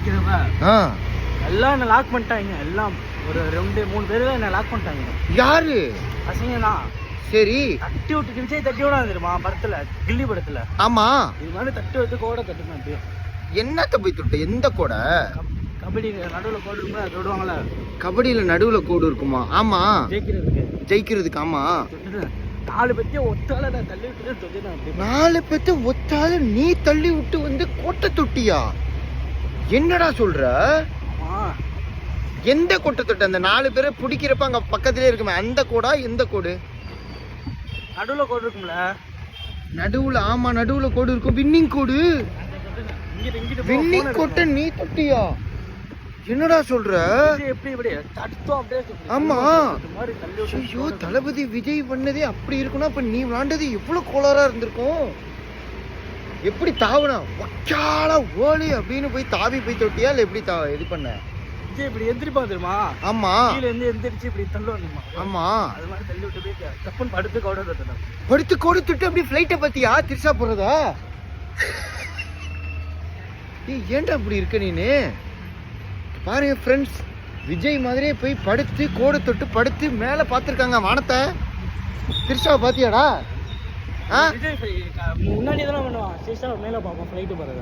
பிடிக்கிறப்ப எல்லாம் என்ன லாக் பண்ணிட்டாங்க. எல்லாம் ஒரு 2-3 பேர் என்ன லாக் பண்ணிட்டாங்க. யாரு? பசங்கன்னா. சரி. தட்டி விட்டு விஜய் தட்டி விடாது தெரியுமா படத்துல, கில்லி படத்துல. ஆமா. இது மாதிரி தட்டி விட்டு கோடை தட்டுனா அப்படியே. என்னத்த போய் தொட்ட? எந்த கோடை? கபடி நடுவுல கோடு இருக்குமா அது தொடுவாங்கல்ல. கபடியில நடுவுல கோடு இருக்குமா? ஆமா. ஜெயிக்கிறதுக்கு. ஆமா. 4 பேர்த்தையும் ஒத்தால நான் தள்ளி விட்டு தொட்டினா. 4 பேர்த்த ஒத்தால நீ தள்ளி விட்டு வந்து கோட்டை தொட்டியா? என்னடா சொல்ற? எந்த கோட்டை தொட்ட? அந்த 4 பேரை பிடிக்கிறப்ப அங்க பக்கத்திலே இருக்குமே அந்த கோடா? எந்த கோடு? நடுவுல கோடு இருக்கும்ல. நடுவுல. ஆமா, நடுவுல கோடு இருக்கும். வின்னிங் கோடு. வின்னிங் கோட்டை நீ தொட்டியா? என்னடா சொல்ற? ஆமா. ஐயோ, தளபதி விஜய் பண்ணதே அப்படி இருக்குன்னா அப்ப நீ விளாண்டது எவ்வளவு கோளாரா இருந்திருக்கும். எப்படி தாவனா ஒக்கால ஓலி அப்படின்னு போய் தாவி போய் தொட்டியா இல்ல எப்படி இது பண்ண? விஜய் இப்படி எந்திரிப்பா தெரியுமா? ஆமா. கீழ இருந்து எந்திரிச்சு இப்படி தள்ளுவாங்க. ஆமா. அது மாதிரி தள்ளி விட்டு போய் தப்புன்னு படுத்து கோட தொட்டணும். படுத்து கோடு தொட்டு அப்படியே ஃப்ளைட்டை பத்தியா திருசா போறதா? ஏன்டா அப்படி இருக்க நீனு? பாருங்க ஃப்ரெண்ட்ஸ், விஜய் மாதிரியே போய் படுத்து கோடு தொட்டு படுத்து மேல பாத்துருக்காங்க வானத்தை. திருஷாவை பாத்தியாடா? விஜய் முன்னாடி தானே பண்ணுவான். மேல பாப்போம் ஃப்ளைட் போறது.